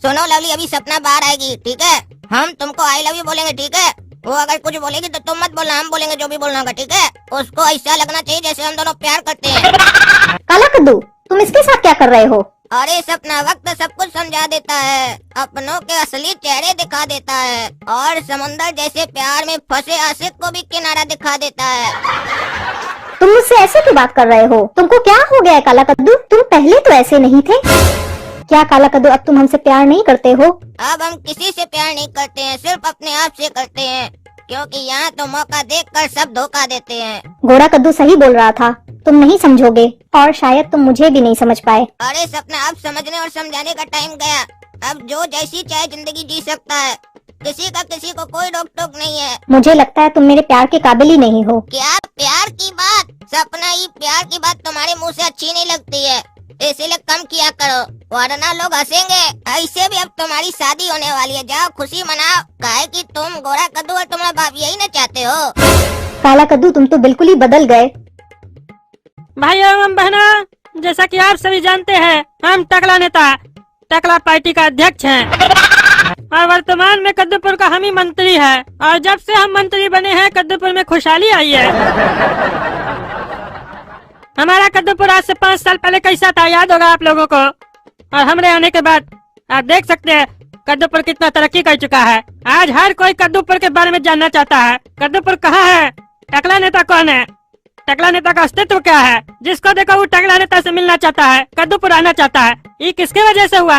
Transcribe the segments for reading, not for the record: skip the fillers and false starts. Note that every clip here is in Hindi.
सुनो लवली, अभी सपना बाहर आएगी, ठीक है? हम तुमको आई लव यू बोलेंगे, ठीक है? वो अगर कुछ बोलेगी तो तुम मत बोलना, हम बोलेंगे जो भी बोलना होगा, ठीक है? उसको ऐसा लगना चाहिए जैसे हम दोनों प्यार करते हैं। काला कद्दू, तुम इसके साथ क्या कर रहे हो? अरे सपना वक्त सब कुछ समझा देता है, अपनों के असली चेहरे दिखा देता है और समुंदर जैसे प्यार में फंसे आशिक को भी किनारा दिखा देता है। तुम मुझसे ऐसे क्यों बात कर रहे हो? तुमको क्या हो गया है काला कद्दू? तुम पहले तो ऐसे नहीं थे। क्या काला कद्दू, अब तुम हमसे प्यार नहीं करते हो? अब हम किसी से प्यार नहीं करते हैं, सिर्फ अपने आप से करते हैं, क्योंकि यहाँ तो मौका देखकर सब धोखा देते हैं। घोड़ा कद्दू सही बोल रहा था, तुम नहीं समझोगे और शायद तुम मुझे भी नहीं समझ पाए। अरे सपना, अब समझने और समझाने का टाइम गया। अब जो जैसी चाहे जिंदगी जी सकता है, किसी का किसी को कोई रोक टोक नहीं है। मुझे लगता है तुम मेरे प्यार के काबिल ही नहीं हो। क्या प्यार की बात? सपना, ये प्यार की बात तुम्हारे मुंह से अच्छी नहीं लगती है, इसीलिए कम किया करो, वरना लोग हंसेंगे। ऐसे भी अब तुम्हारी शादी होने वाली है, जाओ खुशी मनाओ, काहे कि तुम घोड़ा कद्दू और तुम्हारा बाप यही न चाहते हो। काला कद्दू, तुम तो बिल्कुल ही बदल गए। भाइयों एवं बहनों, जैसा कि आप सभी जानते हैं, हम टकला नेता टकला पार्टी का अध्यक्ष हैं और वर्तमान में कद्दूपुर का हम ही मंत्री है। और जब से हम मंत्री बने हैं, कद्दूपुर में खुशहाली आई है। हमारा कद्दूपुर आज से 5 साल पहले कैसा था, याद होगा आप लोगों को। और हमारे आने के बाद आप देख सकते हैं कद्दूपुर कितना तरक्की कर चुका है। आज हर कोई कद्दूपुर के बारे में जानना चाहता है। कद्दूपुर कहाँ है, टकला नेता कौन है, टकला नेता का अस्तित्व क्या है। जिसको देखो वो टकला नेता से मिलना चाहता है, कद्दूपुर आना चाहता है। ये किसके वजह से हुआ?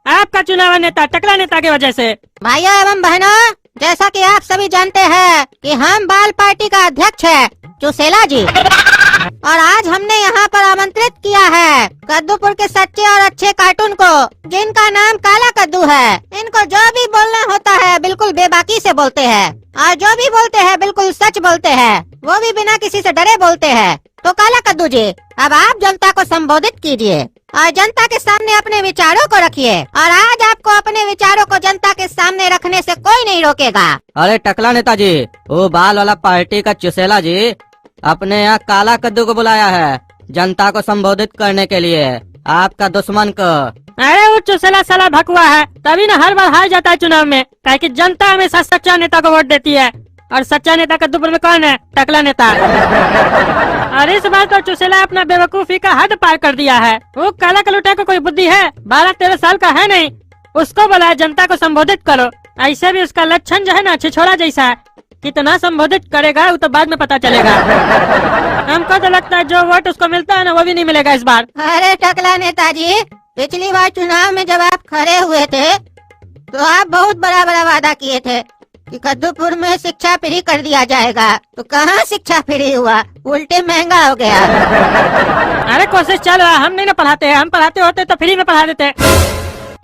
आपका चुनाव नेता टकला नेता की वजह से। भाइयों एवं बहनों, जैसा कि आप सभी जानते हैं कि हम बाल पार्टी का अध्यक्ष है चुसेला जी, और आज हमने यहाँ पर आमंत्रित किया है कद्दूपुर के सच्चे और अच्छे कार्टून को, जिनका नाम काला कद्दू है। इनको जो भी बोलना होता है बिल्कुल बेबाकी से बोलते हैं, और जो भी बोलते हैं बिल्कुल सच बोलते हैं, वो भी बिना किसी से डरे बोलते हैं। तो काला कद्दू जी, अब आप जनता को संबोधित कीजिए और जनता के सामने अपने विचारों को रखिए, और आज आपको अपने विचारों को जनता के सामने रखने से कोई नहीं रोकेगा। अरे टकला नेताजी, वो बाल वाला पार्टी का चुसेला जी अपने यहाँ काला कद्दू को बुलाया है जनता को संबोधित करने के लिए, आपका दुश्मन को। अरे वो चुसेला साला भकुआ है, तभी ना हर बार हार जाता है चुनाव में, काहे कि जनता हमेशा सच्चा नेता को वोट देती है। और सच्चा नेता कद्दूपुर में कौन है? टकला नेता। और इस बार तो चुसेला अपना बेवकूफी का हद पार कर दिया है। वो काला कलूटा को कोई बुद्धि है? 12-13 साल का है नहीं, उसको बोला जनता को संबोधित करो। ऐसे भी उसका लक्षण जो है ना छिछोड़ा जैसा है, कितना संबोधित करेगा वो तो बाद में पता चलेगा। हमको तो लगता है जो वोट उसको मिलता है ना, वो भी नहीं मिलेगा इस बार। अरे टकला नेताजी, पिछली बार चुनाव में जब आप खड़े हुए थे तो आप बहुत बड़ा बड़ा वादा किए थे कि कद्दूपुर में शिक्षा फ्री कर दिया जाएगा। तो कहाँ शिक्षा फ्री हुआ, उल्टे महंगा हो गया। अरे कोशिश चल रहा, हम नहीं ना पढ़ाते हैं, हम पढ़ाते होते तो फ्री में पढ़ा देते,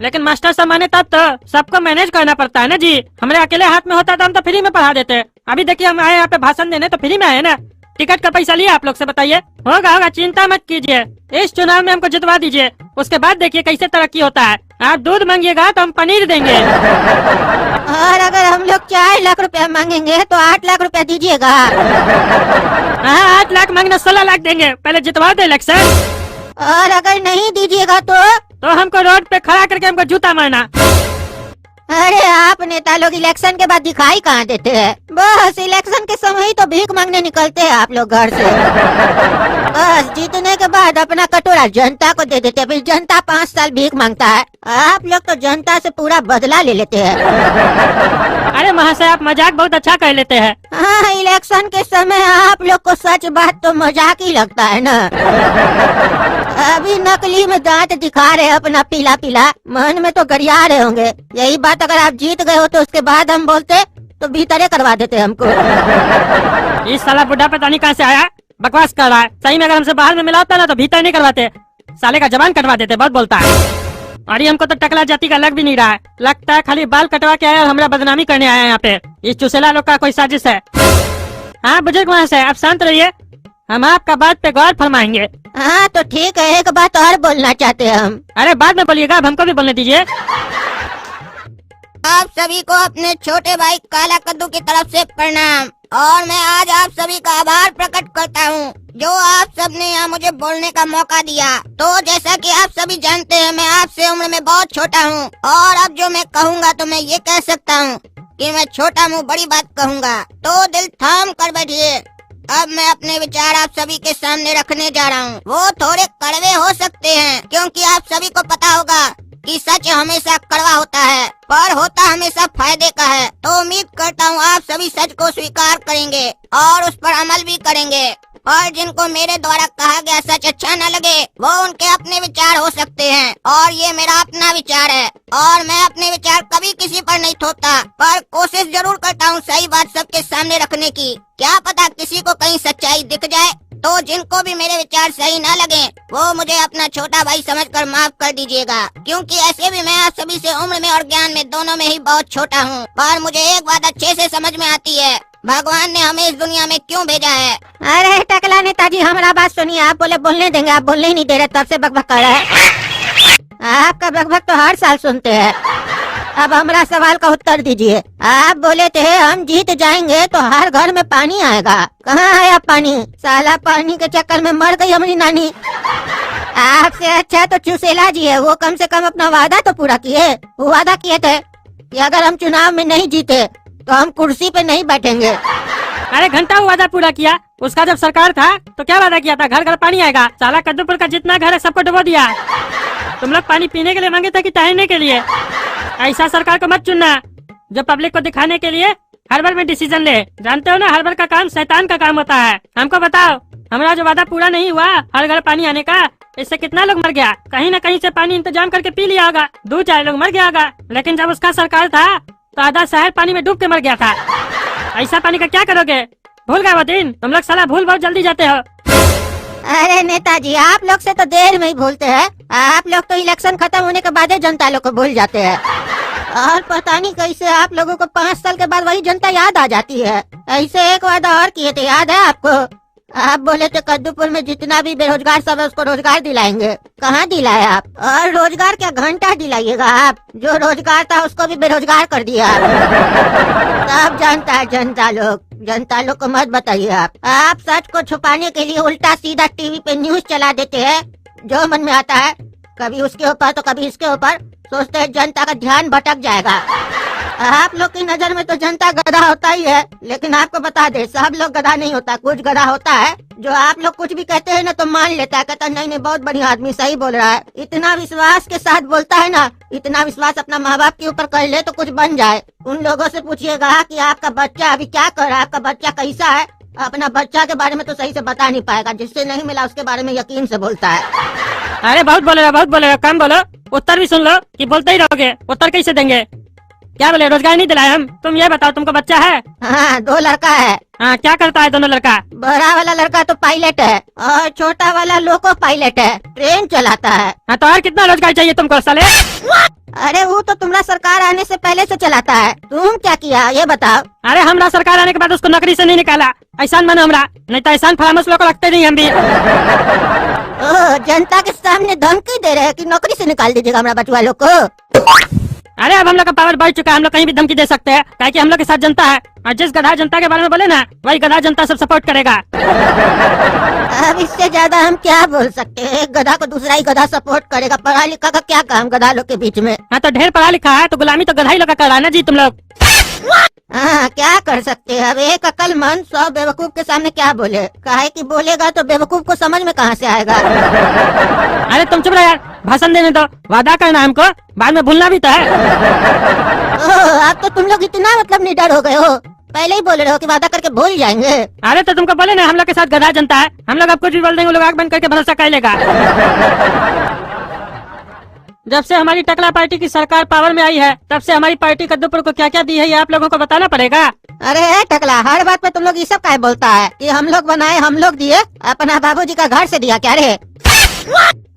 लेकिन मास्टर साहब माने तब तो सबको मैनेज करना पड़ता है ना जी। हमारे अकेले हाथ में होता तो हम तो फ्री में पढ़ा देते। अभी देखिए हम आए यहाँ पे भाषण देने तो फ्री में आए ना, टिकट का पैसा लिया आप लोग से, बताइए। होगा होगा, चिंता मत कीजिए, इस चुनाव में हमको जितवा दीजिए, उसके बाद देखिए कैसे तरक्की होता है। आप दूध मांगिएगा तो हम पनीर देंगे। और अगर हम लोग 4 लाख रुपया मांगेंगे तो 8 लाख रुपया दीजिएगा। हाँ, 8 लाख मांगना 16 लाख देंगे, पहले जितवा दे इलेक्शन। और अगर नहीं दीजिएगा तो हमको रोड पे खड़ा करके हमको जूता मारना। अरे आप नेता लोग इलेक्शन के बाद दिखाई कहाँ देते हैं? बस इलेक्शन के समय ही तो भीख मांगने निकलते हैं आप लोग घर से। बस जीतने के बाद अपना कटोरा जनता को दे देते हैं, फिर जनता 5 साल भीख मांगता है। आप लोग तो जनता से पूरा बदला ले लेते हैं। अरे महाशय, आप मजाक बहुत अच्छा कर लेते हैं। हाँ, इलेक्शन के समय आप लोग को सच बात तो मजाक ही लगता है ना। अभी नकली में दांत दिखा रहे अपना पीला पीला, मन में तो गरिया रहे होंगे। यही बात अगर आप जीत गए हो तो उसके बाद हम बोलते तो भीतरे करवा देते हमको। इस साला बुढ़ा पता नहीं कहाँ से आया, बकवास कर रहा है। सही में अगर हमसे बाहर में मिला होता ना तो भीतर नहीं करवाते, साले का जबान कटवा देते, बहुत बोलता है। और ये हमको तो टकला जाति का लग भी नहीं रहा है, लगता है खाली बाल कटवा के आया और हमारा बदनामी करने आया है यहाँ पे। इस चुसेला लोग का कोई साजिश है। हाँ बुजुर्ग महाशय, आप शांत रहिए, हम आपका बात पे गौर फरमाएंगे। हाँ तो ठीक है, एक बात और बोलना चाहते हैं हम। अरे बाद में बोलिएगा, अब हमको भी बोलने दीजिए। आप सभी को अपने छोटे भाई काला कद्दू की तरफ से प्रणाम। और मैं आज आप सभी का आभार प्रकट करता हूँ जो आप सबने यहाँ मुझे बोलने का मौका दिया। तो जैसा कि आप सभी जानते हैं, मैं आपसे उम्र में बहुत छोटा हूँ और अब जो मैं कहूँगा तो मैं ये कह सकता हूँ कि मैं छोटा मुँह बड़ी बात कहूँगा। तो दिल थाम कर बैठिए। अब मैं अपने विचार आप सभी के सामने रखने जा रहा हूँ। वो थोड़े कड़वे हो सकते हैं क्योंकि आप सभी को पता होगा कि सच हमेशा कड़वा होता है पर होता हमेशा फायदे का है। तो उम्मीद करता हूँ आप सभी सच को स्वीकार करेंगे और उस पर अमल भी करेंगे। और जिनको मेरे द्वारा कहा गया सच अच्छा न लगे वो उनके अपने विचार हो सकते हैं और ये मेरा अपना विचार है और मैं अपने विचार कभी किसी पर नहीं थोपता, पर कोशिश जरूर करता हूँ सही बात सबके सामने रखने की। क्या पता किसी को कहीं सच्चाई दिख जाए। तो जिनको भी मेरे विचार सही न लगे वो मुझे अपना छोटा भाई समझकर माफ कर दीजिएगा, क्योंकि ऐसे भी मैं आप सभी से उम्र में और ज्ञान में दोनों में ही बहुत छोटा हूँ। पर मुझे एक बात अच्छे से समझ में आती है, भगवान ने हमें इस दुनिया में क्यों भेजा है। अरे टकला नेताजी, हमारा बात सुनिए। आप बोलने देंगे? आप बोलने ही नहीं दे रहे, तब से बकबक कर रहे हैं। आपका बकबक तो हर साल सुनते हैं। अब हमारा सवाल का उत्तर दीजिए। आप बोले थे हम जीत जाएंगे तो हर घर में पानी आएगा। कहाँ है अब पानी? साला पानी के चक्कर में मर गई हमारी नानी। आपसे अच्छा तो चुसेला जी है, वो कम से कम अपना वादा तो पूरा किए। वो वादा किए थे कि अगर हम चुनाव में नहीं जीते तो हम कुर्सी पे नहीं बैठेंगे। अरे घंटा वो वादा पूरा किया। उसका जब सरकार था तो क्या वादा किया था? घर घर पानी आएगा। साला कद्दूपुर का जितना घर है सबको डुबो दिया। तुम लोग पानी पीने के लिए मांगे थे कि टहलने के लिए? ऐसा सरकार को मत चुनना जो पब्लिक को दिखाने के लिए हर बार में डिसीजन ले। जानते हो ना, हर बार का काम शैतान का काम होता है। हमको बताओ, हमारा जो वादा पूरा नहीं हुआ हर घर पानी आने का, इससे कितना लोग मर गया? कहीं न कहीं से पानी इंतजाम करके पी लिया होगा, 2-4 लोग मर गया होगा। लेकिन जब उसका सरकार था तो आधा शहर पानी में डूब के मर गया था। ऐसा पानी का क्या करोगे? भूल गए वो दिन? तुम लोग साला भूल बहुत जल्दी जाते हो। अरे नेताजी, आप लोग से तो देर में ही भूलते हैं। आप लोग तो इलेक्शन खत्म होने के बाद ही जनता लोग को भूल जाते हैं और पता नहीं कैसे आप लोगों को 5 साल के बाद वही जनता याद आ जाती है। ऐसे एक वादा और किए थे, याद है आपको? आप बोले थे कद्दूपुर में जितना भी बेरोजगार सब है उसको रोजगार दिलाएंगे। कहाँ दिलाए आप? और रोजगार क्या घंटा दिलाइएगा आप? जो रोजगार था उसको भी बेरोजगार कर दिया। सब जानता है जनता लोग को मत बताइए आप सच को छुपाने के लिए उल्टा सीधा टीवी पे न्यूज चला देते हैं जो मन में आता है, कभी उसके ऊपर तो कभी इसके ऊपर। सोचते हैं जनता का ध्यान भटक जाएगा। आप लोग की नजर में तो जनता गधा होता ही है, लेकिन आपको बता दे सब लोग गधा नहीं होता। कुछ गधा होता है जो आप लोग कुछ भी कहते हैं ना तो मान लेता है, कहता नहीं बहुत बढ़िया आदमी सही बोल रहा है। इतना विश्वास के साथ बोलता है ना, इतना विश्वास अपना माँ बाप के ऊपर कर ले तो कुछ बन जाए। उन लोगों से पूछिएगा कि आपका बच्चा अभी क्या कर रहा है, आपका बच्चा कैसा है, अपना बच्चा के बारे में तो सही से बता नहीं पाएगा। जिससे नहीं मिला उसके बारे में यकीन से बोलता है। अरे बहुत बोलेगा, कम बोलो। उत्तर भी सुन लो कि बोलते ही रहोगे। उत्तर कैसे देंगे? क्या बोले? रोजगार नहीं दिलाए हम? तुम ये बताओ, तुमको बच्चा है? हाँ, 2 लड़का है। हाँ, क्या करता है दोनों लड़का? बड़ा वाला लड़का तो पायलट है और छोटा वाला लोको पायलट है, ट्रेन चलाता है। हाँ, तो और कितना रोजगार चाहिए तुमको साले? अरे वो तो तुम्हारा सरकार आने से पहले से चलाता है। तुम क्या किया ये बताओ? अरे हमरा सरकार आने के बाद उसको नौकरी से नहीं निकाला। एहसान मानो हमरा, नहीं तो एहसान फरामोश लोग को रखते नहीं हम भी। जनता के सामने धमकी दे रहे हैं कि नौकरी से निकाल दीजिएगा हमारा बचवा लोग को। अरे अब हम लोग का पावर बढ़ चुका है, हम लोग कहीं भी धमकी दे सकते हैं, काहे कि हम लोग के साथ जनता है। और जिस गधा जनता के बारे में बोले ना, वही गधा जनता सब सपोर्ट करेगा। अब इससे ज्यादा हम क्या बोल सकते हैं? एक गधा को दूसरा ही गधा सपोर्ट करेगा। पढ़ा लिखा का क्या काम गधा लोग के बीच में? हाँ, तो ढेर पढ़ा लिखा है तो गुलामी तो गधा ही लोग का कर रहा है ना जी तुम लोग। हाँ, क्या कर सकते हैं? अब एक अक्लमंद 100 बेवकूफ के सामने क्या बोले? काहे कि बोलेगा तो बेवकूफ को समझ में कहाँ से आएगा? अरे तुम चुप रहो यार, भाषण देने दो। वादा करना हमको, बाद में भूलना भी तो है। अब तो तुम लोग इतना मतलब निडर हो गए हो, पहले ही बोल रहे हो कि वादा करके भूल जाएंगे। अरे तो तुमको बोले ना हम लोग के साथ गधा जनता है, हम लोग अब कुछ भी बोल देंगे, लोग आंख बंद करके भरोसा कर लेगा। जब से हमारी टकला पार्टी की सरकार पावर में आई है, तब से हमारी पार्टी कद्दूपुर को क्या क्या दी है ये आप लोगों को बताना पड़ेगा। अरे टकला, हर बात पे तुम लोग ये सब काहे बोलता है कि हम लोग बनाए, हम लोग दिए? अपना बाबूजी का घर से दिया क्या रे?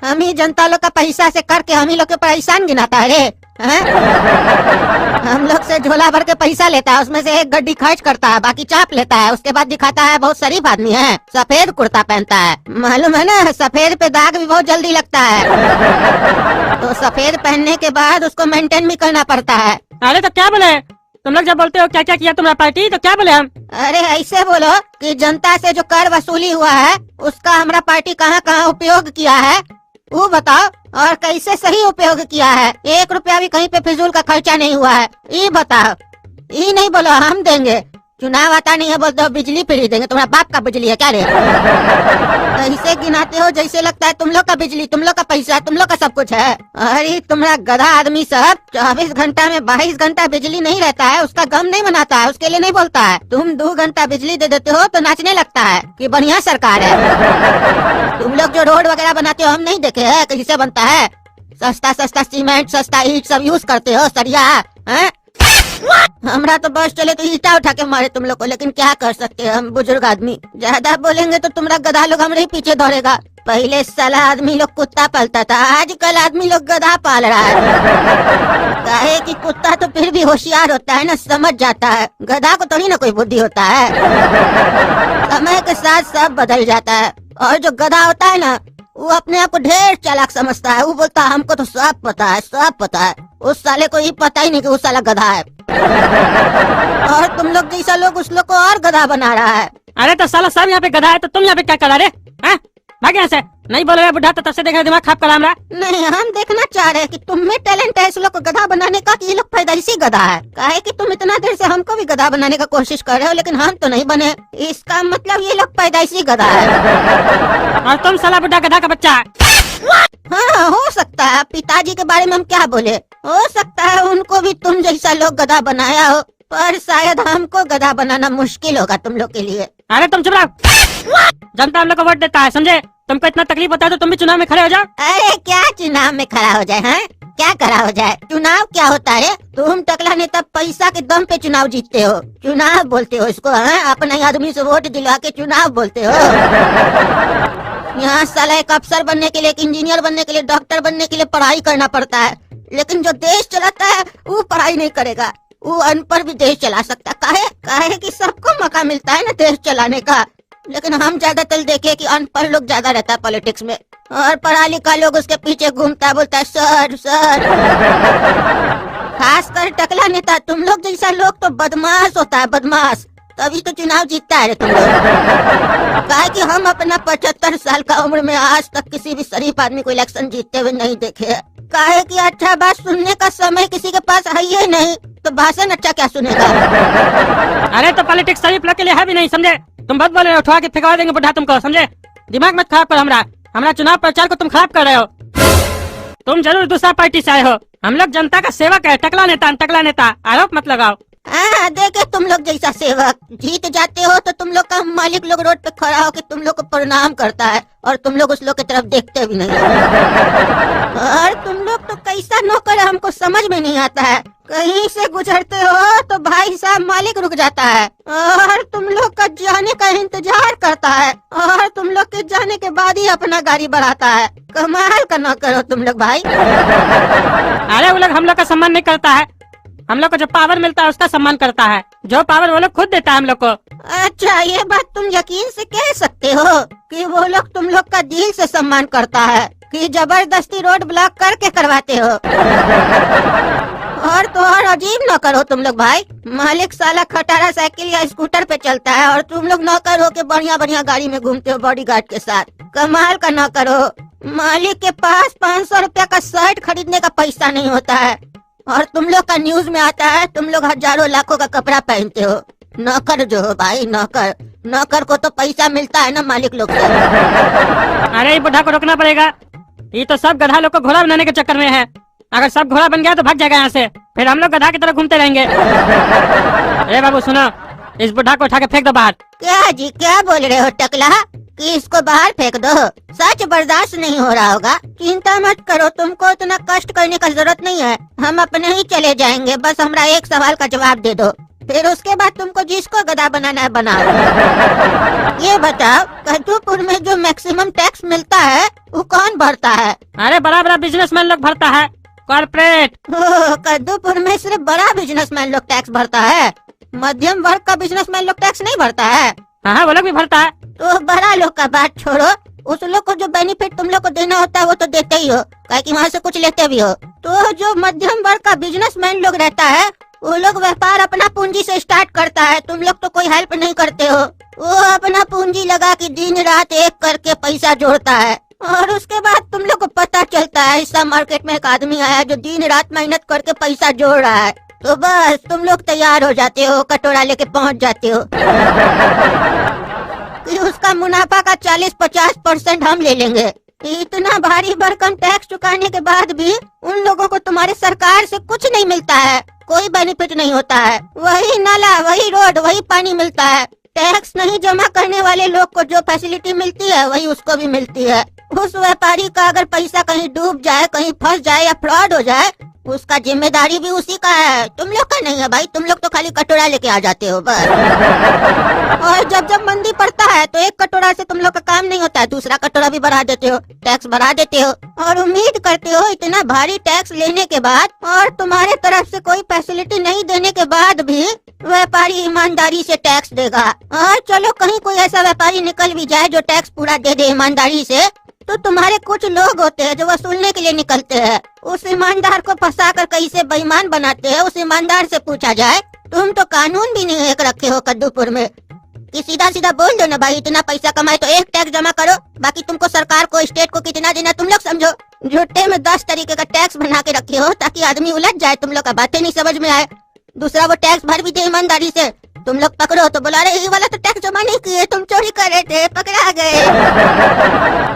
हम ही जनता लोग का पैसा से करके हम ही लोग के ऊपर एहसान गिनाता है रे? हम लोग से झोला भर के पैसा लेता है, उसमें से एक गड्डी खर्च करता है, बाकी चाप लेता है, उसके बाद दिखाता है बहुत शरीफ आदमी है, सफेद कुर्ता पहनता है। मालूम है ना, सफेद पे दाग भी बहुत जल्दी लगता है। तो सफेद पहनने के बाद उसको मेंटेन भी करना पड़ता है। अरे तो क्या बोले, तुम लोग जब बोलते हो क्या क्या किया तुम्हारा पार्टी, तो क्या बोले हम? अरे ऐसे बोलो कि जनता से जो कर वसूली हुआ है उसका हमारा पार्टी कहाँ कहाँ उपयोग किया है वो बताओ, और कैसे सही उपयोग किया है। 1 रुपया भी कहीं पे फिजूल का खर्चा नहीं हुआ है, ये बताओ। ये नहीं बोलो हम देंगे, चुनाव आता नहीं है बोलते हो बिजली फ्री देंगे। तुम्हारा बाप का बिजली है क्या रे? ऐसे गिनाते हो जैसे लगता है तुम लोग का बिजली, तुम लोग का पैसा, तुम लोग का सब कुछ है। अरे तुम्हारा गधा आदमी सब 24 घंटा में 22 घंटा बिजली नहीं रहता है, उसका गम नहीं मनाता है, उसके लिए नहीं बोलता है। तुम 2 घंटा बिजली दे देते हो तो नाचने लगता है कि बढ़िया सरकार है। तुम लोग जो रोड वगैरह बनाते हो हम नहीं देखे है कैसे बनता है। सस्ता सस्ता सीमेंट, सस्ता ईट सब यूज करते हो, सरिया है? हमरा तो बस चले तो ईटा उठा के मारे तुम लोग को, लेकिन क्या कर सकते हैं हम बुजुर्ग आदमी। ज्यादा बोलेंगे तो तुम्हारा गधा लोग हमरे ही पीछे दौड़ेगा। पहले साला आदमी लोग कुत्ता पालता था, आजकल आदमी लोग गधा पाल रहा है। काहे कि कुत्ता तो फिर भी होशियार होता है ना, समझ जाता है। गधा को थोड़ी ना कोई बुद्धि होता है। समय के साथ सब बदल जाता है। और जो गधा होता है ना वो अपने आप को ढेर चालाक समझता है। वो बोलता है हमको तो सब पता है, सब पता है। उस साले को ये पता ही नहीं कि वो साला गधा है। और तुम लोग जैसा लोग उस लोग को और गधा बना रहा है। अरे तो साला सब यहाँ पे गधा है तो तुम यहाँ पे क्या करा रे? भाग यहाँ से, नहीं बोल रहे बुढ़ा तो तब से देख रहे दिमाग खराब करा हमरा। नहीं, हम देखना चाह रहे हैं कि तुम में टैलेंट है इस लोग को गधा बनाने का कि ये लोग पैदाइशी गधा है। काहे कि तुम इतना देर से हमको भी गधा बनाने का कोशिश कर रहे हो लेकिन हम तो नहीं बने। इसका मतलब ये लोग पैदाइशी गधा है। और तुम साला बुढ़ा गधा का बच्चा है। हाँ हो सकता है, पिताजी के बारे में हम क्या बोले। हो सकता है उनको भी तुम जैसा लोग गधा बनाया हो, पर शायद हमको गधा बनाना मुश्किल होगा तुम लोग के लिए। अरे तुम चुप रहो, जनता हम लोग को वोट देता है, समझे? तुमको इतना तकलीफ होता है तो तुम भी चुनाव में खड़े हो जाओ। अरे क्या चुनाव में खड़ा हो जाए हैं? क्या खड़ा हो जाए? चुनाव क्या होता है? तुम टकला नेता पैसा के दम पे चुनाव जीतते हो, चुनाव बोलते हो इसको है? अपने आदमी से वोट दिलवा के चुनाव बोलते हो। यहाँ साला एक अफसर बनने के लिए, एक इंजीनियर बनने के लिए, डॉक्टर बनने के लिए पढ़ाई करना पड़ता है, लेकिन जो देश चलाता है वो पढ़ाई नहीं करेगा। वो अनपढ़ भी देश चला सकता। काहे कि सबको मौका मिलता है ना देश चलाने का, लेकिन हम ज्यादातर देखे कि अनपढ़ लोग ज्यादा रहता है पॉलिटिक्स में, और पढ़ा लिखा लोग उसके पीछे घूमता है, बोलता है सर सर। खासकर टकला नेता, तुम लोग जैसा लोग तो बदमाश होता है, बदमाश, तभी तो चुनाव जीतता है तुम लोग। काहे कि हम अपना 75 साल का उम्र में आज तक किसी भी शरीफ आदमी को इलेक्शन जीतते हुए नहीं देखे। काहे कि अच्छा बात सुनने का समय किसी के पास है ही नहीं, तो भाषण अच्छा क्या सुनेगा। अरे तो पॉलिटिक्स शरीफ लोग के लिए है भी नहीं, समझे? तुम बहुत बोल रहे हो, उठवा के फेंकवा देंगे बुढ़ा तुमको, समझे? दिमाग मत खराब करो हमरा चुनाव प्रचार को तुम खराब कर रहे हो। तुम जरूर दूसरा पार्टी से आए हो, हम लोग जनता का सेवक है। टकला नेता आरोप मत लगाओ। हाँ देखे तुम लोग जैसा सेवक जीत जाते हो तो तुम लोग का मालिक लोग रोड पे खड़ा होकर तुम लोग को प्रणाम करता है, और तुम लोग उस लोग की तरफ देखते भी नहीं। और तुम लोग तो कैसा नौकर है हमको समझ में नहीं आता है। कहीं से गुजरते हो तो भाई साहब मालिक रुक जाता है, और तुम लोग का जाने का इंतजार करता है, और तुम लोग के जाने के बाद ही अपना गाड़ी बढ़ाता है। कमाल का नौकर हो तुम लोग भाई। अरे वो लोग हम लोग का सम्मान नहीं करता है, हम लोग को जो पावर मिलता है उसका सम्मान करता है। जो पावर वो लोग खुद देता है हम लोग को। अच्छा ये बात तुम यकीन से कह सकते हो कि वो लोग तुम लोग का दिल से सम्मान करता है कि जबरदस्ती रोड ब्लॉक करके करवाते हो। और तो और अजीब नौकर हो तुम लोग भाई। मालिक साला खटारा साइकिल या स्कूटर पे चलता है और तुम लोग नौकर हो के बढ़िया बढ़िया गाड़ी में घूमते हो बॉडीगार्ड के साथ। कमाल का नौकर हो। मालिक के पास 500 रुपया का शर्ट खरीदने का पैसा नहीं होता है, और तुम लोग का न्यूज में आता है तुम लोग हजारों लाखों का कपड़ा पहनते हो। नौकर जो हो भाई, नौकर को तो पैसा मिलता है ना मालिक लोग से। अरे ये बुढ़ा को रोकना पड़ेगा, ये तो सब गधा लोग को घोड़ा बनाने के चक्कर में है। अगर सब घोड़ा बन गया तो भाग जाएगा यहाँ से, फिर हम लोग गधा की तरह घूमते रहेंगे। अरे बाबू सुनो, इस बुढ़ा को उठा के फेंक दो बाहर। क्या जी क्या बोल रहे हो टकला कि इसको बाहर फेंक दो? सच बर्दाश्त नहीं हो रहा होगा। चिंता मत करो, तुमको इतना कष्ट करने का जरूरत नहीं है, हम अपने ही चले जाएंगे। बस हमरा एक सवाल का जवाब दे दो, फिर उसके बाद तुमको जिसको गधा बनाना है बनाओ। ये बताओ कद्दूपुर में जो मैक्सिमम टैक्स मिलता है वो कौन भरता है? अरे बड़ा बड़ा बिजनेसमैन लोग भरता है, कॉर्पोरेट। कद्दूपुर में सिर्फ बड़ा बिजनेसमैन लोग टैक्स भरता है, मध्यम वर्ग का बिजनेसमैन लोग टैक्स नहीं भरता है? हाँ वो लोग भी भरता है। तो बड़ा लोग का बात छोड़ो, उस लोग को जो बेनिफिट तुम लोग को देना होता है वो तो देते ही हो, काहे कि वहाँ से कुछ लेते भी हो। तो जो मध्यम वर्ग का बिजनेसमैन लोग रहता है वो लोग व्यापार अपना पूंजी से स्टार्ट करता है, तुम लोग तो कोई हेल्प नहीं करते हो। वो अपना पूंजी लगा के दिन रात एक करके पैसा जोड़ता है और उसके बाद तुम लोग को पता चलता है ऐसा मार्केट में एक आदमी आया जो दिन रात मेहनत करके पैसा जोड़ रहा है, तो बस तुम लोग तैयार हो जाते हो, कटोरा लेके पहुंच जाते हो कि उसका मुनाफा का 40-50% हम ले लेंगे। इतना भारी भरकम टैक्स चुकाने के बाद भी उन लोगों को तुम्हारी सरकार से कुछ नहीं मिलता है, कोई बेनिफिट नहीं होता है। वही नाला, वही रोड, वही पानी मिलता है। टैक्स नहीं जमा करने वाले लोग को जो फैसिलिटी मिलती है वही उसको भी मिलती है। उस व्यापारी का अगर पैसा कहीं डूब जाए, कहीं फंस जाए या फ्रॉड हो जाए, उसका जिम्मेदारी भी उसी का है, तुम लोग का नहीं है भाई। तुम लोग तो खाली कटोरा लेके आ जाते हो बस। और जब जब मंदी पड़ता है तो एक कटोरा से तुम लोग का काम नहीं होता है, दूसरा कटोरा भी बढ़ा देते हो, टैक्स बढ़ा देते हो और उम्मीद करते हो इतना भारी टैक्स लेने के बाद और तुम्हारे तरफ से कोई फैसिलिटी नहीं देने के बाद भी व्यापारी ईमानदारी से टैक्स देगा। और चलो कहीं कोई ऐसा व्यापारी निकल भी जाए जो टैक्स पूरा दे दे ईमानदारी से, तो तुम्हारे कुछ लोग होते हैं जो वसूलने के लिए निकलते हैं। उस ईमानदार को फंसाकर कैसे बेईमान बनाते हैं, उस ईमानदार से पूछा जाए। तुम तो कानून भी नहीं एक रखे हो कद्दूपुर में कि सीधा सीधा बोल दो ना भाई, इतना पैसा कमाए तो एक टैक्स जमा करो, बाकी तुमको सरकार को, स्टेट को कितना देना तुम लोग समझो। झूठे में 10 तरीके का टैक्स बना के रखे हो ताकि आदमी उलझ जाए, तुम लोग का बातें नहीं समझ में आए। दूसरा वो टैक्स भर भी दे ईमानदारी से, तुम लोग पकड़ो तो बोला रहे ये वाला तो टैक्स जमा नहीं किए, तुम चोरी कर रहे थे, पकड़ा गए।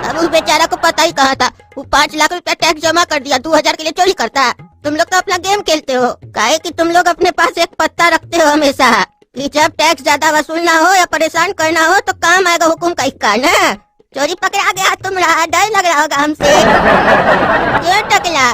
अब उस बेचारा को पता ही कहा था, वो 5 लाख रुपया टैक्स जमा कर दिया, 2000 के लिए चोरी करता है। तुम लोग तो अपना गेम खेलते हो, काहे कि तुम लोग अपने पास एक पत्ता रखते हो हमेशा कि जब टैक्स ज्यादा वसूलना हो या परेशान करना हो तो काम आएगा हुकुम का इक्का ना। चोरी पकड़ा गया, तुम रहा, डर लग रहा होगा हमसे। क्यों टकला?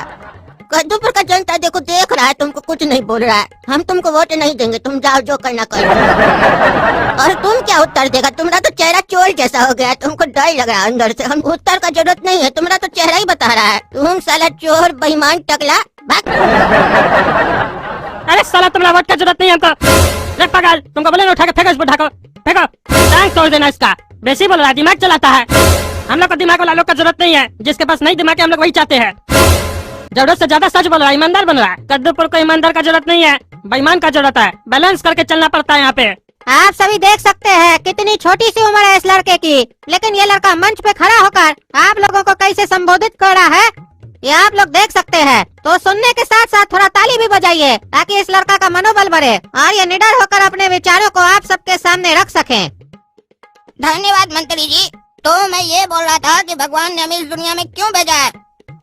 कद्दूपुर का जनता देखो देख रहा है, तुमको कुछ नहीं बोल रहा है। हम तुमको वोट नहीं देंगे, तुम जाओ जो करना करो। और तुम क्या उत्तर देगा? तुम्हारा तो चेहरा चोर जैसा हो गया, तुमको डर लग रहा है अंदर से। हम उत्तर का जरूरत नहीं है, तुम्हारा तो चेहरा ही बता रहा है। तुम साला चोर, बेईमान, टकला, भाग। अरे साला तुम्हारा वोट का जरूरत नहीं है हमको। रे पागल, तुमको बोले ना उठा के फेंको इसको, ढाको, फेंको, टांग तोड़ देना इसका। बेसी बोल रहा है, दिमाग चलाता है। हम लोग को दिमाग वाला लोग का जरूरत नहीं है, जिसके पास नहीं दिमाग है हम लोग वही चाहते हैं। जरूरत से ज्यादा सच बोल रहा है, ईमानदार बन रहा है। कद्दूपुर को ईमानदार का जरूरत नहीं है, बेईमान का जरूरत है। बैलेंस करके चलना पड़ता है यहाँ पे। आप सभी देख सकते हैं कितनी छोटी सी उम्र है इस लड़के की, लेकिन ये लड़का मंच पे खड़ा होकर आप लोगों को कैसे संबोधित कर रहा है ये आप लोग देख सकते हैं। तो सुनने के साथ साथ थोड़ा ताली भी बजाइए ताकि इस लड़का का मनोबल बढ़े और ये निडर होकर अपने विचारों को आप सबके सामने रख सकें। धन्यवाद मंत्री जी। तो मैं ये बोल रहा था कि भगवान ने हमें इस दुनिया में क्यों भेजा है?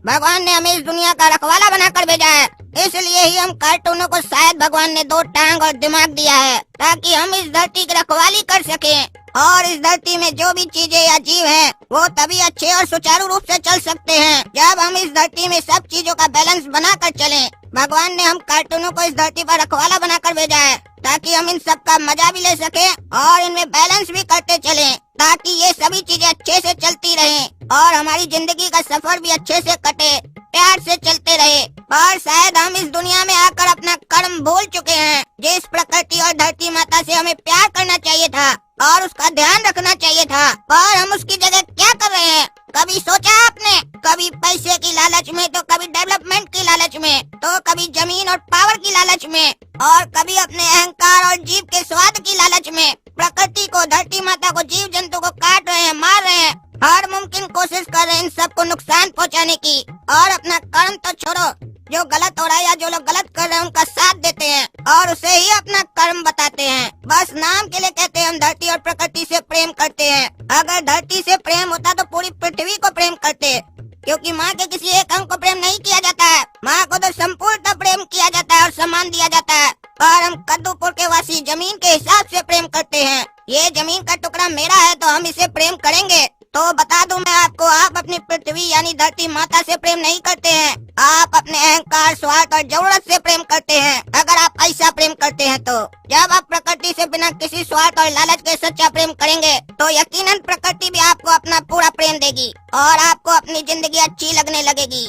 भगवान ने हमें इस दुनिया का रखवाला बनाकर भेजा है, इसलिए ही हम कार्टूनों को शायद भगवान ने 2 टांग और दिमाग दिया है ताकि हम इस धरती की रखवाली कर सकें। और इस धरती में जो भी चीजें या जीव हैं, वो तभी अच्छे और सुचारू रूप से चल सकते हैं जब हम इस धरती में सब चीजों का बैलेंस बनाकर चलें। भगवान ने हम कार्टूनों को इस धरती पर रखवाला बनाकर भेजा है ताकि हम इन सब का मजा भी ले सकें और इनमें बैलेंस भी करते चलें, ताकि ये सभी चीजें अच्छे से चलती रहें और हमारी जिंदगी का सफर भी अच्छे से कटे, प्यार से चलते रहे। और शायद हम इस दुनिया में आकर अपना कर्म भूल चुके हैं। जिस प्रकृति और धरती माता से हमें प्यार करना चाहिए था और उसका ध्यान रखना चाहिए था, और हम उसकी जगह क्या कर रहे हैं? कभी सोचा आपने? कभी पैसे की लालच में, तो कभी डेवलपमेंट की लालच में, तो कभी जमीन और पावर की लालच में, और कभी अपने अहंकार और जीव के स्वाद की लालच में प्रकृति को, धरती माता को, जीव जंतु को काट रहे हैं, मार रहे हैं, हर मुमकिन कोशिश कर रहे हैं इन सबको नुकसान पहुंचाने की। और अपना कर्म तो छोड़ो, जो गलत हो रहा है या जो लोग गलत कर रहे हैं उनका साथ देते हैं और उसे ही अपना कर्म बताते हैं। बस नाम के लिए कहते हैं हम धरती और प्रकृति से प्रेम करते हैं। अगर धरती से प्रेम होता तो पूरी पृथ्वी को प्रेम करते, क्योंकि माँ के किसी एक अंग को प्रेम नहीं किया जाता है, माँ को तो संपूर्णतः प्रेम किया जाता है और सम्मान दिया जाता है। और हम कद्दूपुर के वासी जमीन के हिसाब से प्रेम करते हैं। ये जमीन का टुकड़ा मेरा है तो हम इसे प्रेम करेंगे। तो बता दूं मैं आपको, आप अपनी पृथ्वी यानी धरती माता से प्रेम नहीं करते हैं, आप अपने अहंकार, स्वार्थ और जरूरत से प्रेम करते हैं। अगर आप ऐसा प्रेम करते हैं तो जब आप प्रकृति से बिना किसी स्वार्थ और लालच के सच्चा प्रेम करेंगे तो यकीनन प्रकृति भी आपको अपना पूरा प्रेम देगी और आपको अपनी जिंदगी अच्छी लगने लगेगी।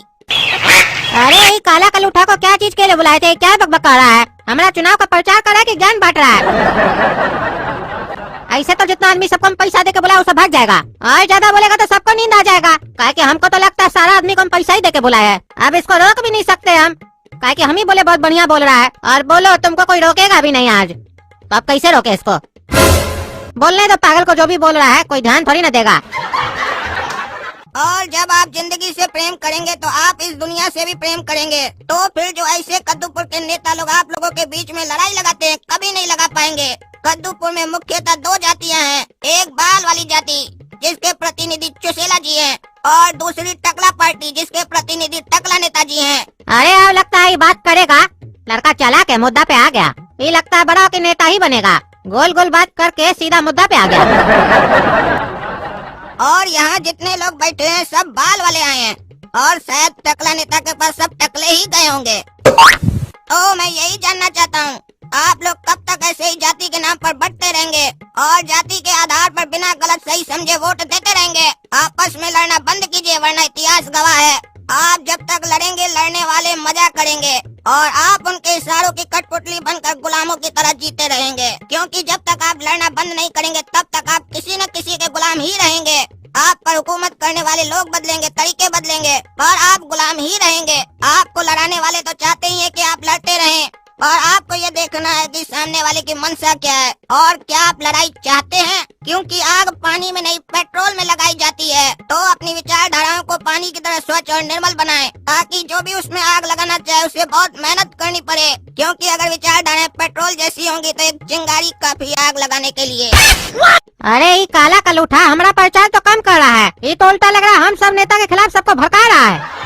अरे ये काला कलूठा को क्या चीज के लिए बुलाए थे? क्या बकबका रहा है? हमारा चुनाव का प्रचार कर रहा है कि ज्ञान बांट रहा है? ऐसे तो जितना आदमी सबको हम पैसा दे के बुलाए वो सब भाग जाएगा, और ज्यादा बोलेगा तो सबको नींद आ जाएगा। काहे कि हमको तो लगता है सारा आदमी को हम पैसा ही दे के बुलाए हैं। अब इसको रोक भी नहीं सकते हम। काहे कि हम ही बोले बहुत बढ़िया बोल रहा है। और बोलो, तुमको कोई रोकेगा भी नहीं आज। तो अब कैसे रोके इसको? बोलने दो पागल को, जो भी बोल रहा है कोई ध्यान थोड़ी ना देगा। और जब आप जिंदगी से प्रेम करेंगे तो आप इस दुनिया से भी प्रेम करेंगे। तो फिर जो ऐसे कद्दूपुर के नेता लोग आप लोगों के बीच में लड़ाई लगाते हैं, कभी नहीं लगा पाएंगे। कद्दूपुर में मुख्यतः दो जातियां हैं, एक बाल वाली जाति जिसके प्रतिनिधि चुसेला जी हैं, और दूसरी टकला पार्टी जिसके प्रतिनिधि टकला नेताजी हैं। अरे अब लगता है ये बात करेगा। लड़का चला के मुद्दा पे आ गया। ये लगता है बड़ा के नेता ही बनेगा। गोल गोल बात करके सीधा मुद्दा पे आ गया। और यहाँ जितने लोग बैठे हैं सब बाल वाले आए हैं, और शायद टकला नेता के पास सब टकले ही गए होंगे। तो मैं यही जानना चाहता हूँ, आप लोग कब तक ऐसे ही जाति के नाम पर बंटते रहेंगे और जाति के आधार पर बिना गलत सही समझे वोट देते रहेंगे? आपस में लड़ना बंद कीजिए, वरना इतिहास गवाह है आप जब तक लड़ेंगे लड़ने वाले मजा करेंगे और आप उनके इशारों की कठपुतली बनकर गुलामों की तरह जीते रहेंगे। क्योंकि जब तक आप लड़ना बंद नहीं करेंगे तब तक आप किसी न किसी के गुलाम ही रहेंगे। आप पर हुकूमत करने वाले लोग बदलेंगे, तरीके बदलेंगे, पर आप गुलाम ही रहेंगे। आपको लड़ाने वाले तो चाहते ही है कि आप लड़ते रहें, और आपको ये देखना है कि सामने वाले की मंशा क्या है और क्या आप लड़ाई चाहते हैं। क्योंकि आग पानी में नहीं पेट्रोल में लगाई जाती है। तो अपनी विचारधाराओं को पानी की तरह स्वच्छ और निर्मल बनाएं, ताकि जो भी उसमें आग लगाना चाहे उसे बहुत मेहनत करनी पड़े। क्योंकि अगर विचारधाराएं पेट्रोल जैसी होंगी तो एक चिंगारी काफी आग लगाने के लिए। अरे ये काला कलूठा हमारा प्रचार तो कम कर रहा है। ये तो उल्टा लग रहा है हम सब नेता के खिलाफ सबको भड़का रहा है।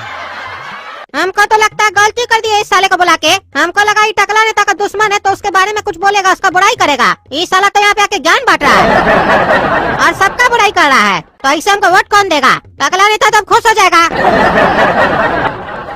हमको तो लगता है गलती कर दी है इस साले को बुला के। हमको लगा ये टकला नेता का दुश्मन है तो उसके बारे में कुछ बोलेगा, उसका बुराई करेगा। ये साला तो यहाँ पे आके ज्ञान बांट रहा है और सबका बुराई कर रहा है। तो ऐसे हमको वोट कौन देगा? टकला नेता तो खुश हो जाएगा।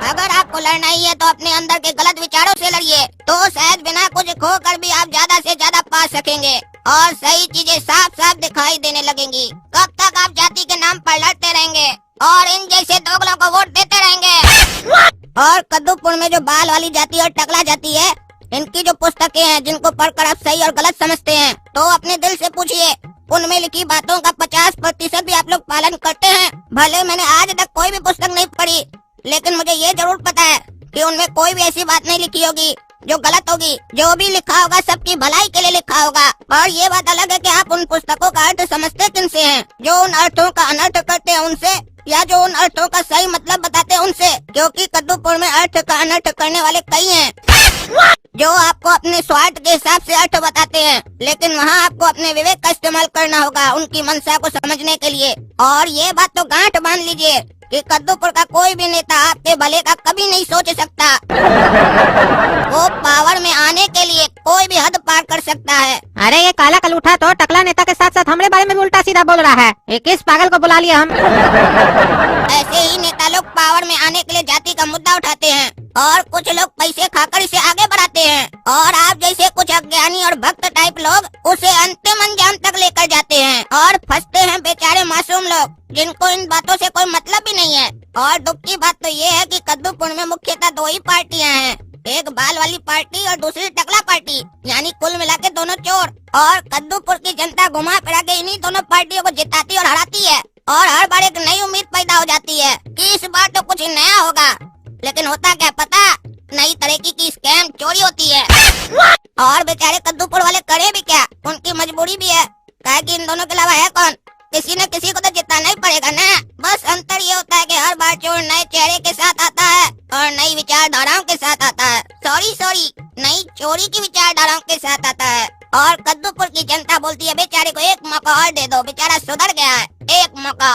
अगर आपको लड़ना ही है तो अपने अंदर के गलत विचारों से लड़िए, तो शायद बिना कुछ खो कर भी आप ज्यादा से ज्यादा पा सकेंगे और सही चीजें साफ साफ दिखाई देने लगेंगी। कब तक आप जाति के नाम पर लड़ते रहेंगे और इन जैसे दोगलों को वोट देते रहेंगे? और कद्दूपुर में जो बाल वाली जाति और टकला जाति है, इनकी जो पुस्तकें हैं जिनको पढ़कर आप सही और गलत समझते हैं, तो अपने दिल से पूछिए उनमें लिखी बातों का 50% भी आप लोग पालन करते हैं? भले मैंने आज तक कोई भी पुस्तक नहीं पढ़ी, लेकिन मुझे ये जरूर पता है कि उनमें कोई भी ऐसी बात नहीं लिखी होगी जो गलत होगी। जो भी लिखा होगा सबकी भलाई के लिए लिखा होगा। और ये बात अलग है कि आप उन पुस्तकों का अर्थ समझते किनसे हैं, जो उन अर्थों का अनर्थ करते हैं उनसे, या जो उन अर्थों का सही मतलब बताते हैं उनसे। क्योंकि कद्दूपुर में अर्थ का अनर्थ करने वाले कई हैं, जो आपको अपने स्वार्थ के हिसाब से अर्थ बताते हैं, लेकिन वहाँ आपको अपने विवेक का इस्तेमाल करना होगा उनकी मंशा को समझने के लिए। और ये बात तो गांठ बांध लीजिए कि कद्दूपुर का कोई भी नेता आपके भले का कभी नहीं सोच सकता। वो पावर में आने के लिए कोई भी हद पार कर सकता है। अरे ये काला कलूठा तो टकला नेता के साथ साथ हमारे बारे में भी उल्टा सीधा बोल रहा है। ये किस पागल को बुला लिया हम? ऐसे ही नेता लोग पावर में आने के लिए जाति का मुद्दा उठाते हैं और कुछ लोग पैसे खाकर इसे आगे बढ़ाते हैं, और आप जैसे कुछ अज्ञानी और भक्त टाइप लोग उसे अंतिम अंजाम तक लेकर जाते हैं और फंसते हैं बेचारे मासूम लोग जिनको इन बातों से कोई मतलब भी नहीं है। और दुख की बात तो ये है कि कद्दूपुर में मुख्यतः दो ही पार्टियां हैं, एक बाल वाली पार्टी और दूसरी टकला पार्टी, यानी कुल मिला के दोनों चोर। और कद्दूपुर की जनता घुमा फिरा के इन्हीं दोनों पार्टियों को जिताती और हराती है, और हर बार एक नई उम्मीद पैदा हो जाती है कि इस बार तो कुछ नया होगा। लेकिन होता क्या पता, नई तरीके की स्कैम चोरी होती है। और बेचारे कद्दूपुर वाले करे भी क्या, उनकी मजबूरी भी है, काहे कि इन दोनों के अलावा है कौन? किसी न किसी को तो जिताना ही पड़ेगा ना। बस अंतर ये होता है कि हर बार चोर नए चेहरे के साथ आता है और नई विचारधाराओं के साथ आता है। सॉरी नई चोरी की विचारधाराओं के साथ आता है। और कद्दूपुर की जनता बोलती है बेचारे को एक मौका और दे दो, बेचारा सुधर गया है, एक मौका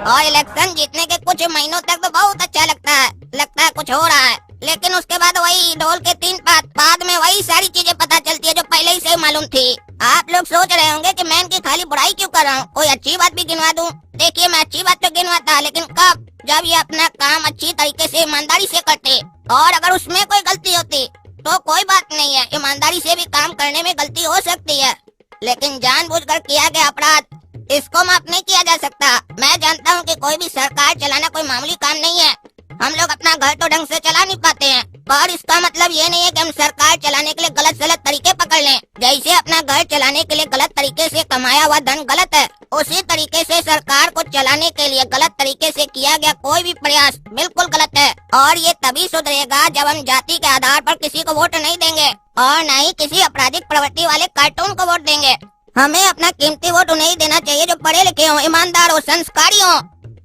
और इलेक्शन जीतने के कुछ महीनों तक तो बहुत अच्छा लगता है कुछ हो रहा है, लेकिन उसके बाद वही ढोल के तीन पात, बाद में वही सारी चीजें पता चलती है जो पहले ही से मालूम थी। आप लोग सोच रहे होंगे कि मैं इनकी खाली बुराई क्यों कर रहा हूँ, कोई अच्छी बात भी गिनवा दूं? देखिए मैं अच्छी बात तो गिनवाता, लेकिन कब? जब ये अपना काम अच्छी तरीके से ईमानदारी से करते, और अगर उसमें कोई गलती होती तो कोई बात नहीं है, ईमानदारी से भी काम करने में गलती हो सकती है, लेकिन जानबूझकर किया गया अपराध इसको माफ नहीं किया जा सकता। मैं जानता हूँ कि कोई भी सरकार चलाना कोई मामूली काम नहीं है, हम लोग अपना घर तो ढंग से चला नहीं पाते हैं, पर इसका मतलब ये नहीं है कि हम सरकार चलाने के लिए गलत तरीके पकड़ लें। जैसे अपना घर चलाने के लिए गलत तरीके से कमाया हुआ धन गलत है, उसी तरीके से सरकार को चलाने के लिए गलत तरीके से किया गया कोई भी प्रयास बिल्कुल गलत है। और ये तभी सुधरेगा जब हम जाति के आधार पर किसी को वोट नहीं देंगे और न ही किसी आपराधिक प्रवृत्ति वाले कार्टून को वोट देंगे। हमें अपना कीमती वोट उन्हें ही देना चाहिए जो पढ़े लिखे हों, ईमानदार हो, संस्कारी हो,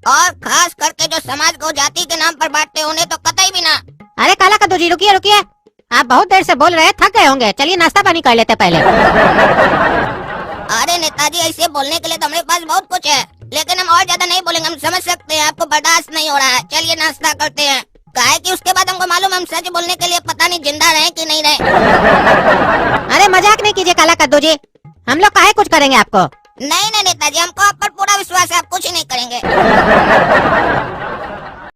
और खास करके जो समाज को जाति के नाम पर बांटते हैं, उन्हें तो कतई भी ना। अरे काला कद्दू जी रुकिए रुकिए, आप बहुत देर से बोल रहे हैं, थक गए होंगे, चलिए नाश्ता पानी कर लेते पहले। अरे नेताजी, ऐसे बोलने के लिए तो हमारे पास बहुत कुछ है, लेकिन हम और ज्यादा नहीं बोलेंगे, हम समझ सकते हैं आपको बर्दाश्त नहीं हो रहा है। चलिए नाश्ता करते हैं, काहे कि उसके बाद हमको मालूम है हम सच बोलने के लिए पता नहीं जिंदा रहे कि नहीं रहे। अरे मजाक नहीं कीजिए काला कद्दू जी, हम लोग काहे कुछ करेंगे आपको। नहीं नहीं नेताजी, हमको आप पर पूरा विश्वास है, आप कुछ नहीं करेंगे।